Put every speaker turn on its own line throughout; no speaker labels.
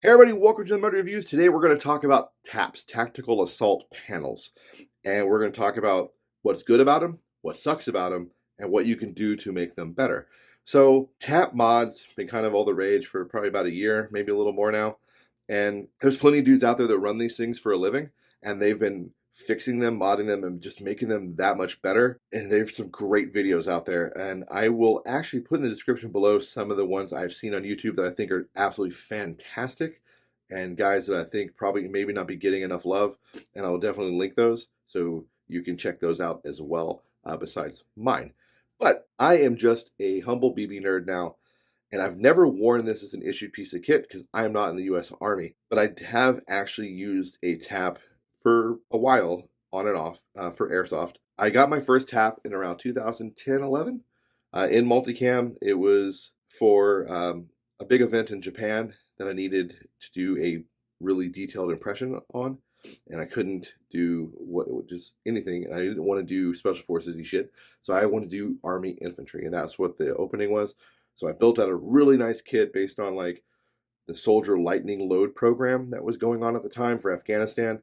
Hey everybody, welcome to the Motor Reviews. Today we're going to talk about TAPs, Tactical Assault Panels. And we're going to talk about what's good about them, what sucks about them, and what you can do to make them better. So TAP mods been kind of all the rage for probably about a year, maybe a little more now. And there's plenty of dudes out there that run these things for a living, and they've been fixing them, modding them, and just making them that much better. And there's some great videos out there. And I will actually put in the description below some of the ones I've seen on YouTube that I think are absolutely fantastic, and guys that I think probably maybe not be getting enough love. And I'll definitely link those so you can check those out as well, besides mine. But I am just a humble BB nerd now, and I've never worn this as an issued piece of kit because I'm not in the U.S. Army. But I have actually used a TAP for a while, on and off, for airsoft. I got my first TAP in around 2010-11 in Multicam. It was for a big event in Japan that I needed to do a really detailed impression on, and I couldn't do just anything. I didn't want to do special forces-y shit, so I wanted to do Army infantry, and that's what the opening was. So I built out a really nice kit based on like the soldier lightning load program that was going on at the time for Afghanistan,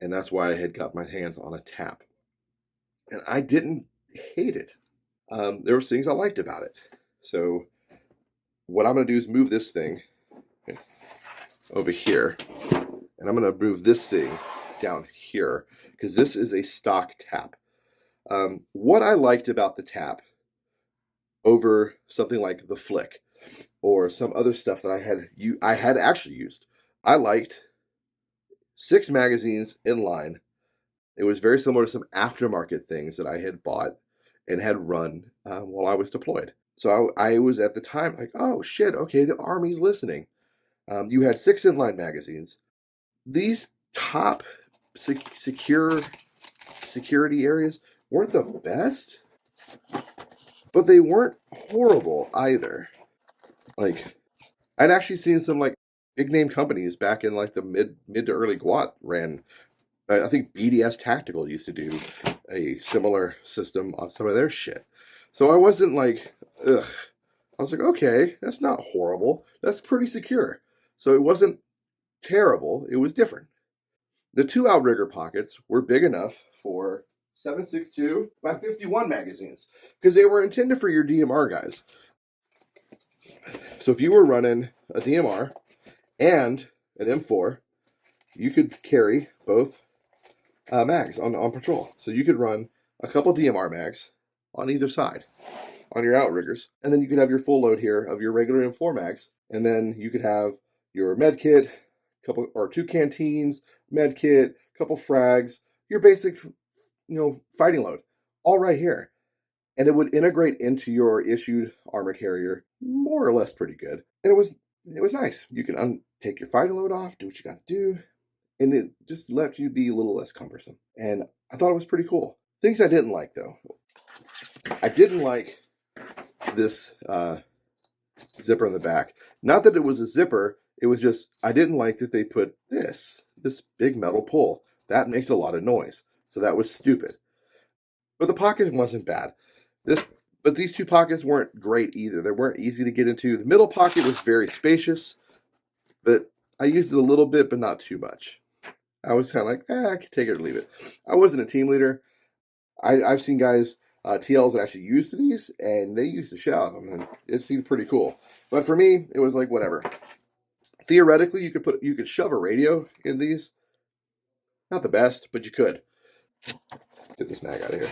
and that's why I had got my hands on a TAP. And I didn't hate it. There were things I liked about it. So what I'm going to do is move this thing over here, and I'm going to move this thing down here because this is a stock TAP. What I liked about the TAP over something like the Flick or some other stuff that I had actually used, I liked 6 magazines in line. It was very similar to some aftermarket things that I had bought and had run while I was deployed. So I was at the time like, oh shit, okay, the Army's listening. You had 6 inline magazines. These top security areas weren't the best, but they weren't horrible either. Like, I'd actually seen some like big name companies back in like the mid to early GWAT ran. I think BDS Tactical used to do a similar system on some of their shit. So I wasn't like, ugh. I was like, okay, that's not horrible. That's pretty secure. So it wasn't terrible. It was different. The 2 outrigger pockets were big enough for 7.62 by 51 magazines because they were intended for your DMR guys. So if you were running a DMR and an M4, you could carry both mags on patrol. So you could run a couple DMR mags on either side on your outriggers, and then you could have your full load here of your regular M4 mags, and then you could have your med kit, couple or 2 canteens, med kit, couple frags, your basic, fighting load, all right here. And it would integrate into your issued armor carrier more or less pretty good. And it was nice. You can take your fighting load off, do what you got to do, and it just left you be a little less cumbersome. And I thought it was pretty cool. Things I didn't like though. I didn't like this zipper in the back. Not that it was a zipper, it was just I didn't like that they put this big metal pull. That makes a lot of noise. So that was stupid. But the pocket wasn't bad. But these 2 pockets weren't great either. They weren't easy to get into. The middle pocket was very spacious, but I used it a little bit, but not too much. I was kind of like, I could take it or leave it. I wasn't a team leader. I've seen guys, TLs that actually used these, and they used the shit out of them, and it seemed pretty cool. But for me, it was like, whatever. Theoretically, you could shove a radio in these. Not the best, but you could. Get this mag out of here.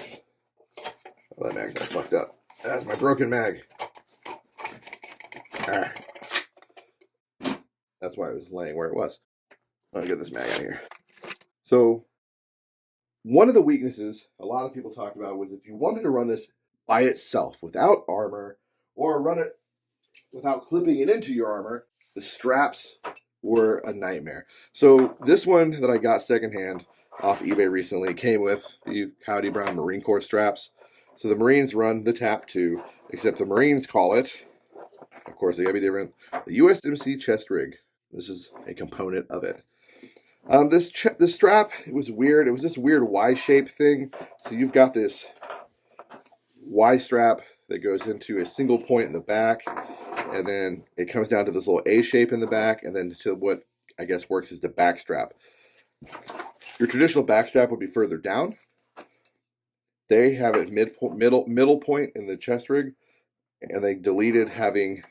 Oh, that mag's not fucked up. That's my broken mag. That's why it was laying where it was. Let me get this mag out of here. So, one of the weaknesses a lot of people talked about was if you wanted to run this by itself without armor, or run it without clipping it into your armor, the straps were a nightmare. So this one that I got secondhand off eBay recently came with the Howdy Brown Marine Corps straps. So the Marines run the TAP too, except the Marines call it, of course they gotta be different, the USMC chest rig. This is a component of it. This strap, it was weird. It was this weird Y-shaped thing. So you've got this Y strap that goes into a single point in the back, and then it comes down to this little A shape in the back, and then to what I guess works as the back strap. Your traditional back strap would be further down. They have it middle point in the chest rig, and they deleted having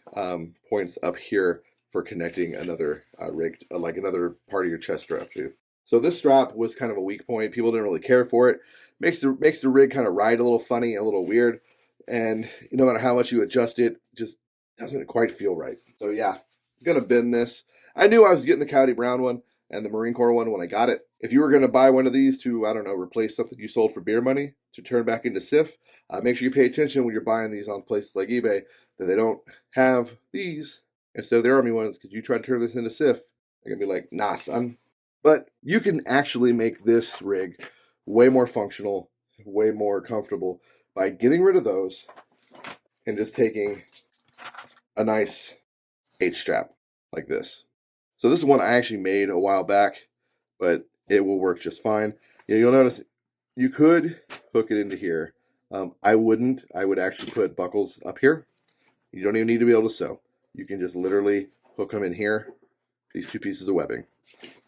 points up here for connecting another rig, like another part of your chest strap to. So this strap was kind of a weak point. People didn't really care for it. Makes the rig kind of ride a little funny, a little weird, and no matter how much you adjust it, just doesn't quite feel right. So yeah, I'm gonna bin this. I knew I was getting the Coyote Brown one and the Marine Corps one when I got it. If you were going to buy one of these to, I don't know, replace something you sold for beer money to turn back into SIF, make sure you pay attention when you're buying these on places like eBay that they don't have these instead of the Army ones, because you try to turn this into SIF, they're going to be like, nah, son. But you can actually make this rig way more functional, way more comfortable by getting rid of those and just taking a nice H-strap like this. So this is one I actually made a while back, but it will work just fine. You'll notice you could hook it into here. I wouldn't. I would actually put buckles up here. You don't even need to be able to sew. You can just literally hook them in here, these two pieces of webbing.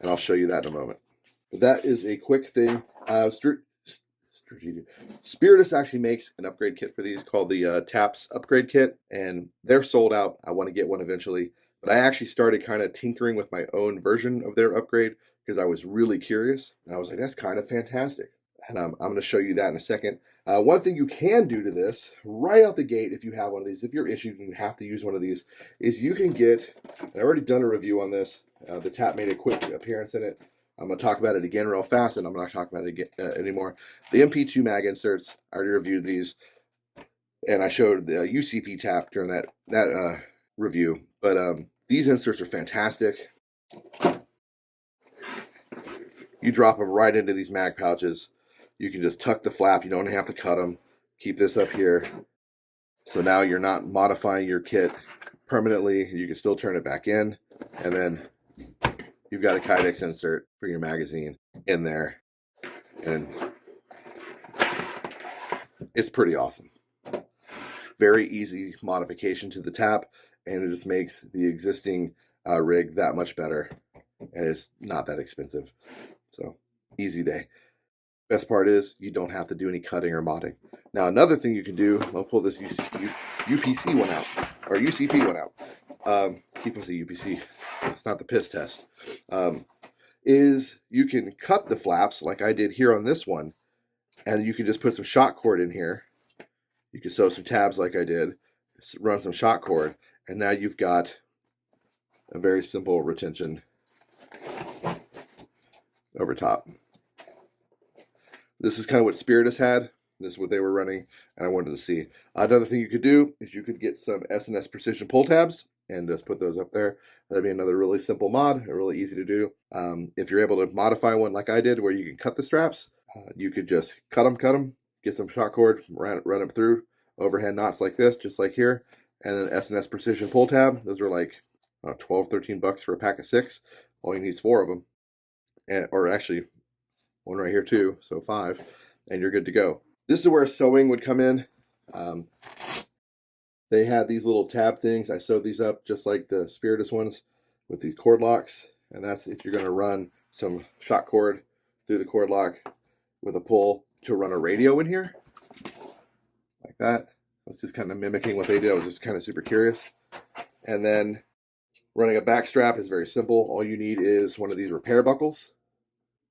And I'll show you that in a moment. But that is a quick thing. Spiritus actually makes an upgrade kit for these called the TAPs upgrade kit, and they're sold out. I want to get one eventually. But I actually started kind of tinkering with my own version of their upgrade because I was really curious. And I was like, that's kind of fantastic. And I'm going to show you that in a second. One thing you can do to this, right out the gate, if you have one of these, if you're issued and you have to use one of these, is you can get, and I've already done a review on this, the TAP made a quick appearance in it. I'm going to talk about it again real fast, and I'm not talking about it again, anymore. The MP2 mag inserts, I already reviewed these, and I showed the UCP TAP during that review. But these inserts are fantastic. You drop them right into these mag pouches. You can just tuck the flap. You don't have to cut them. Keep this up here. So now you're not modifying your kit permanently. You can still turn it back in. And then you've got a Kydex insert for your magazine in there. And it's pretty awesome. Very easy modification to the TAP. And it just makes the existing rig that much better. And it's not that expensive. So, easy day. Best part is you don't have to do any cutting or modding. Now, another thing you can do, I'll pull this UPC one out, or UCP one out. Keep us a UPC. It's not the piss test. Is you can cut the flaps like I did here on this one, and you can just put some shot cord in here. You can sew some tabs like I did, run some shot cord, and now you've got a very simple retention over top. This is kind of what Spiritus had. This is what they were running, and I wanted to see. Another thing you could do is you could get some S&S precision pull tabs and just put those up there. That'd be another really simple mod, really easy to do. If you're able to modify one like I did where you can cut the straps, you could just cut them, get some shot cord, run them through, overhand knots like this, just like here, and then S&S precision pull tab. Those are like $12-13 for a pack of 6. All you need is 4 of them. Or actually, one right here too, so 5, and you're good to go. This is where sewing would come in. They had these little tab things. I sewed these up just like the Spiritus ones with these cord locks, and that's if you're going to run some shot cord through the cord lock with a pull to run a radio in here, like that. I was just kind of mimicking what they did. I was just kind of super curious. And then running a back strap is very simple. All you need is one of these repair buckles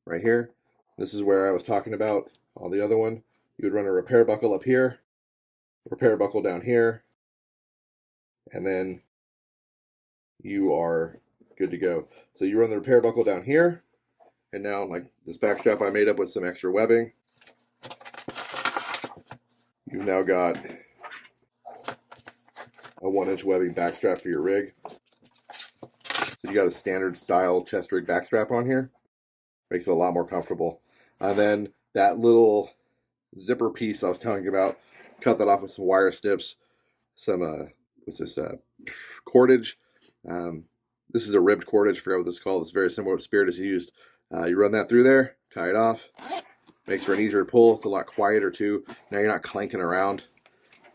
right here. This is where I was talking about on the other one. You would run a repair buckle up here, repair buckle down here, and then you are good to go. So you run the repair buckle down here, and now like this back strap I made up with some extra webbing, you've now got a 1-inch webbing back strap for your rig. So you got a standard style chest rig back strap on here. Makes it a lot more comfortable. And then that little zipper piece I was telling you about, cut that off with some wire snips, some cordage. This is a ribbed cordage, I forgot what this is called. It's very similar to what Spiritus used. You run that through there, tie it off. Makes for an easier pull. It's a lot quieter too. Now you're not clanking around.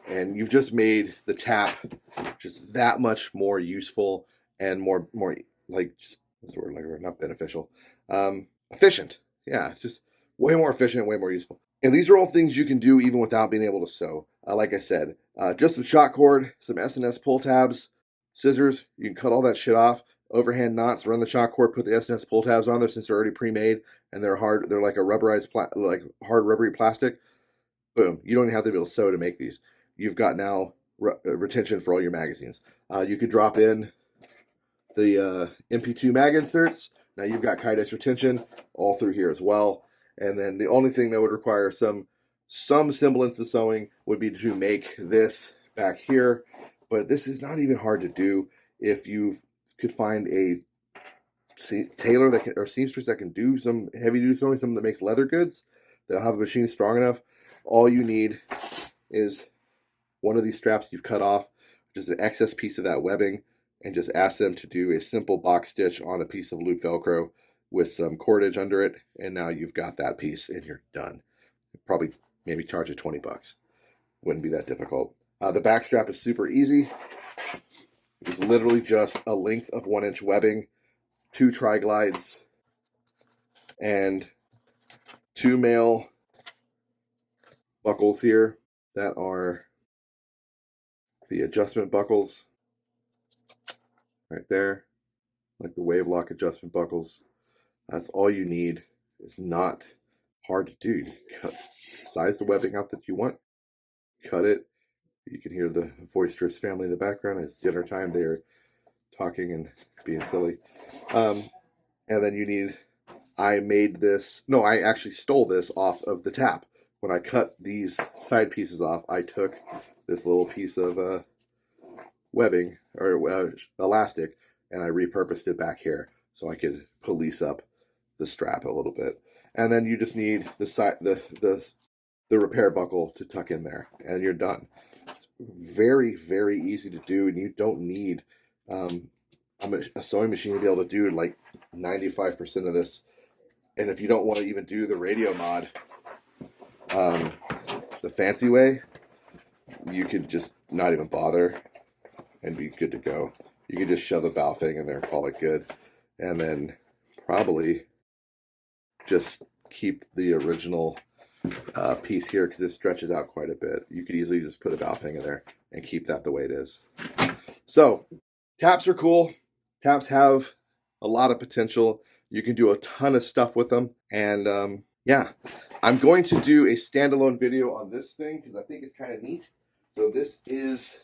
and you've just made the tap just that much more useful and more like, just what's the word, like, not beneficial, efficient. Yeah, it's just way more efficient, way more useful. And these are all things you can do even without being able to sew. Like I said, just some shot cord, some S&S pull tabs, scissors. You can cut all that shit off. Overhand knots. Run the shot cord. Put the S&S pull tabs on there since they're already pre-made and they're hard. They're like a rubberized, like hard rubbery plastic. Boom. You don't even have to be able to sew to make these. You've got now retention for all your magazines. You could drop in the MP2 mag inserts. Now you've got Kydex retention all through here as well. And then the only thing that would require some semblance of sewing would be to make this back here. But this is not even hard to do if you could find a tailor that can, or seamstress that can do some heavy duty sewing, someone that makes leather goods, that'll have a machine strong enough. All you need is one of these straps you've cut off, just an excess piece of that webbing, and just ask them to do a simple box stitch on a piece of loop Velcro with some cordage under it, and now you've got that piece and you're done. Probably maybe charge you 20 bucks. Wouldn't be that difficult. The back strap is super easy. It's literally just a length of 1-inch webbing, 2 tri-glides, and 2 male buckles here that are the adjustment buckles right there, like the wave lock adjustment buckles. That's all you need. It's not hard to do. You just size the webbing out that you want, cut it. You can hear the boisterous family in the background. It's dinner time. They're talking and being silly. And then you need, I actually stole this off of the tap. When I cut these side pieces off, I took this little piece of webbing or elastic, and I repurposed it back here so I could police up the strap a little bit. And then you just need the repair buckle to tuck in there, and you're done. It's very, very easy to do, and you don't need a sewing machine to be able to do like 95% of this. And if you don't want to even do the radio mod the fancy way, you could just not even bother and be good to go. You could just shove a bow thing in there and call it good, and then probably just keep the original piece here because it stretches out quite a bit. You could easily just put a bow thing in there and keep that the way it is. So taps are cool. Taps have a lot of potential. You can do a ton of stuff with them, and yeah, I'm going to do a standalone video on this thing because I think it's kind of neat. So this is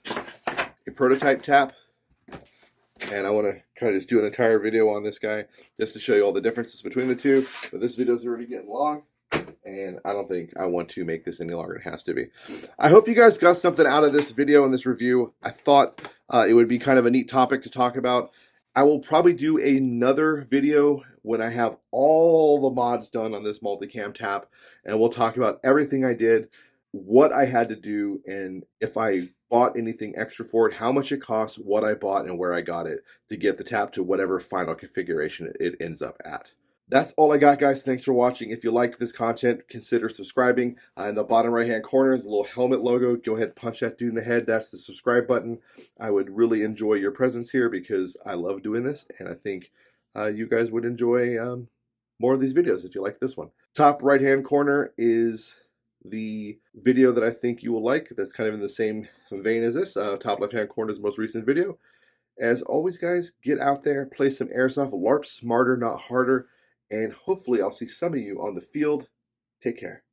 a prototype tap, and I want to kind of just do an entire video on this guy just to show you all the differences between the two. But this video is already getting long, and I don't think I want to make this any longer than it has to be. I hope you guys got something out of this video and this review. I thought it would be kind of a neat topic to talk about. I will probably do another video when I have all the mods done on this Multicam tap, and we'll talk about everything I did, what I had to do, and if I bought anything extra for it, how much it cost, what I bought, and where I got it to get the tap to whatever final configuration it ends up at. That's all I got, guys. Thanks for watching. If you liked this content, consider subscribing. In the bottom right-hand corner is a little helmet logo. Go ahead and punch that dude in the head. That's the subscribe button. I would really enjoy your presence here because I love doing this, and I think you guys would enjoy more of these videos if you like this one. Top right-hand corner is the video that I think you will like. That's kind of in the same vein as this. Top left-hand corner is the most recent video. As always, guys, get out there, play some airsoft, LARP smarter, not harder, and hopefully I'll see some of you on the field. Take care.